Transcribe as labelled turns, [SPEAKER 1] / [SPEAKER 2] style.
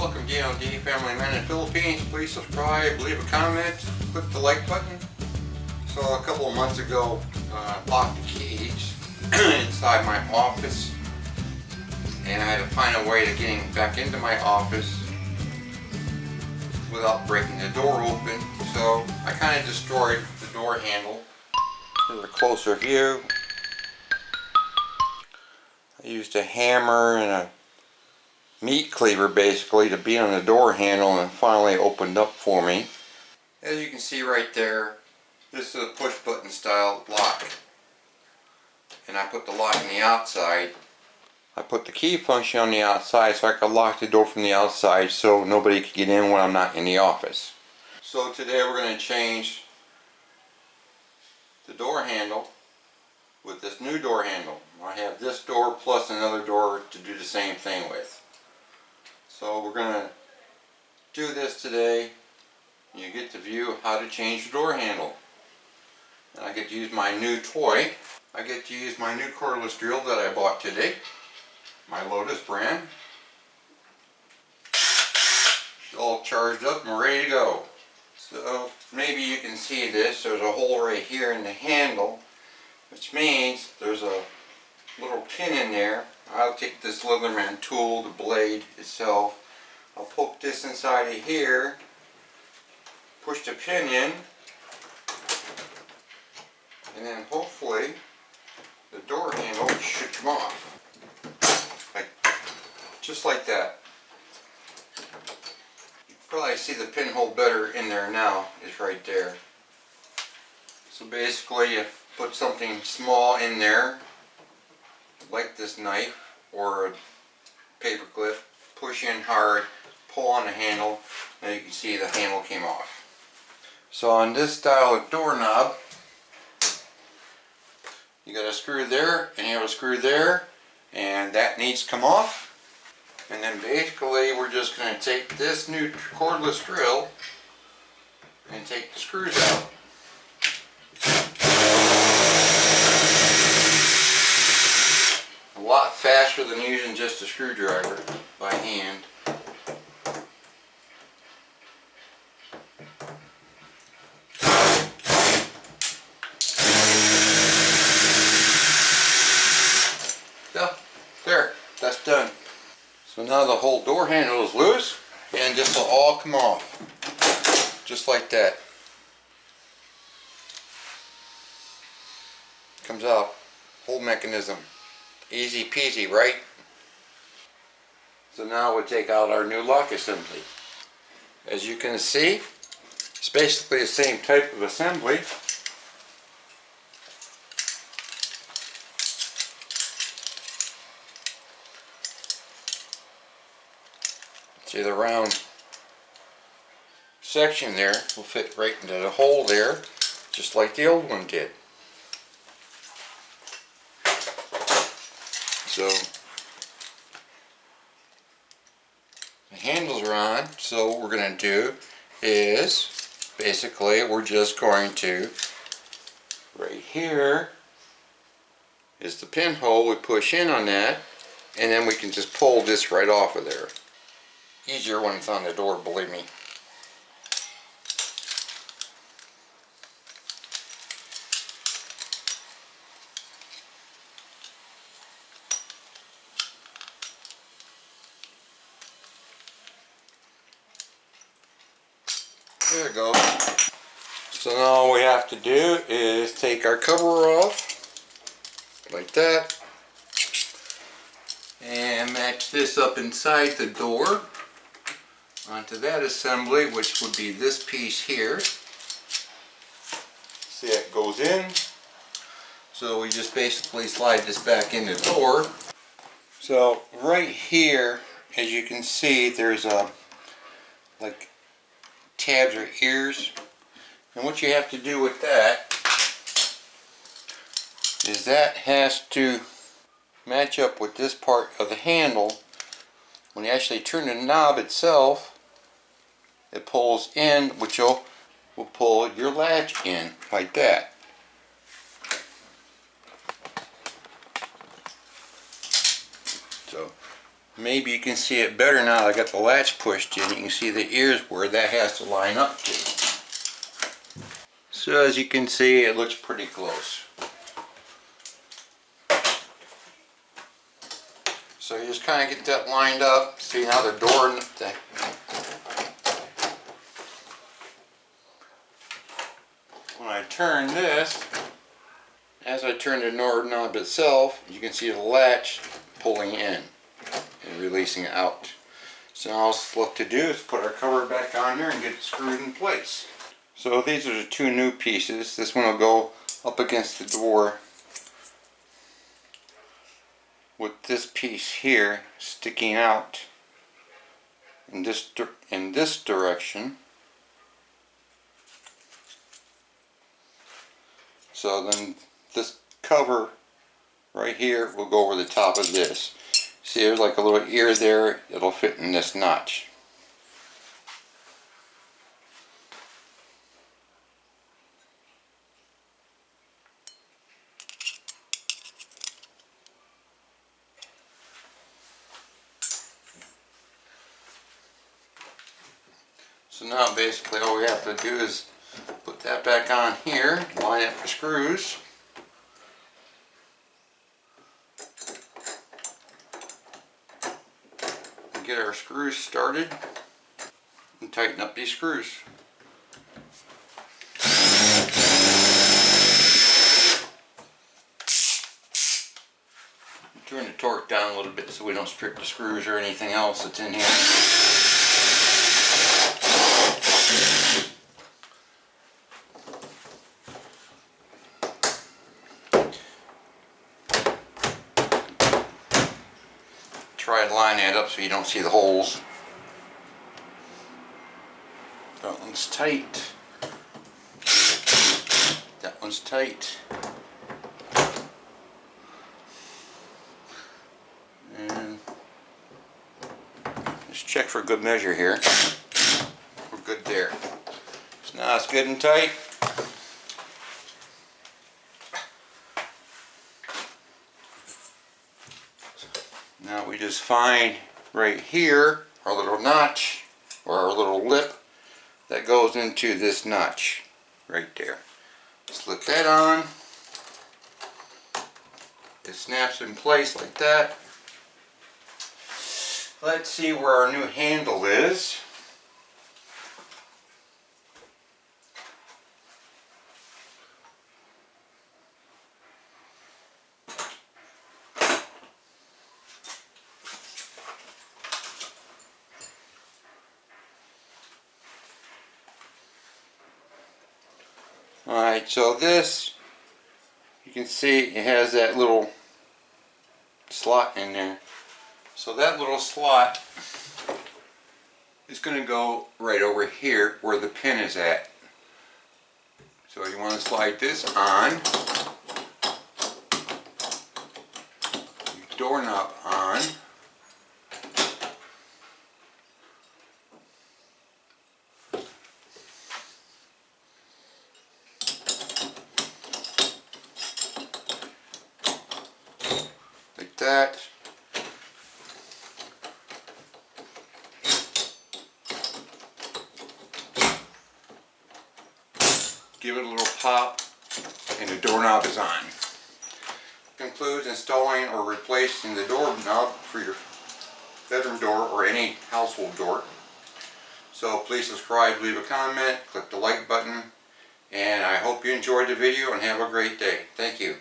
[SPEAKER 1] Welcome D&D Family Man in the Philippines. Please subscribe, leave a comment, click the like button. So a couple of months ago, I locked the keys inside my office, and I had to find a way to getting back into my office without breaking the door open. So I kind of destroyed the door handle. Here's a closer view. I used a hammer and a meat cleaver basically to beat on the door handle, and it finally opened up for me. As you can see right there, this is a push button style lock, and I put the lock on the outside. I put the key function on the outside so I could lock the door from the outside so nobody could get in when I'm not in the office. So today we're going to change the door handle with this new door handle. I have this door plus another door to do the same thing with. So we're going to do this today. You get to view how to change the door handle. And I get to use my new toy. I get to use my new cordless drill that I bought today. My Lotus brand. It's all charged up and ready to go. So maybe you can see this. There's a hole right here in the handle, which means there's a little pin in there. I'll take this Leatherman tool, the blade itself. I'll poke this inside of here, push the pin in, and then hopefully the door handle should come off. Just like that. You can probably see the pinhole better in there now. It's right there. So basically you put something small in there, like this knife or a paper clip, push in hard, pull on the handle, and you can see the handle came off. So on this style of doorknob, you got a screw there and you have a screw there, and that needs to come off. And then basically we're just going to take this new cordless drill and take the screws out. A lot faster than using just a screwdriver by hand. So, there, that's done. So now the whole door handle is loose, and this will all come off. Just like that. Comes out. Whole mechanism. Easy peasy, right? So now we'll take out our new lock assembly. As you can see, it's basically the same type of assembly. See, the round section there will fit right into the hole there, just like the old one did. So the handles are on, so what we're going to do is basically we're just going to, right here is the pinhole, we push in on that, and then we can just pull this right off of there. Easier when it's on the door, believe me. There we go. So now all we have to do is take our cover off, like that, and match this up inside the door onto that assembly, which would be this piece here. See, it goes in. So we just basically slide this back in the door. So right here, as you can see, there's a like tabs or ears, and what you have to do with that is that has to match up with this part of the handle. When you actually turn the knob itself, it pulls in, which will pull your latch in like that. So Maybe you can see it better now that I got the latch pushed in. You can see the ears where that has to line up to. So as you can see, it looks pretty close. So you just kind of get that lined up. See how the door, when I turn this, as I turn the door knob itself, you can see the latch pulling in and releasing it out. So now all it's left to do is put our cover back on there and get it screwed in place. So these are the two new pieces. This one will go up against the door with this piece here sticking out in this direction. So then this cover right here will go over the top of this. See, there's like a little ear there. It'll fit in this notch. So now basically all we have to do is put that back on here, line up the screws. And get our screws started and tighten up these screws. Turn the torque down a little bit so we don't strip the screws or anything else that's in here. Try to line that up so you don't see the holes. That one's tight. That one's tight. And just check for good measure here. We're good there. So now it's good and tight. Now we just find right here our little notch or our little lip that goes into this notch right there. Slip that on. It snaps in place like that. Let's see where our new handle is. Alright, so this, you can see it has that little slot in there. So that little slot is going to go right over here where the pin is at. So you want to slide this on, your doorknob on, like that. Give it a little pop and the doorknob is on. Concludes installing or replacing the doorknob for your bedroom door or any household door. So please subscribe, leave a comment, click the like button, and I hope you enjoyed the video and have a great day. Thank you.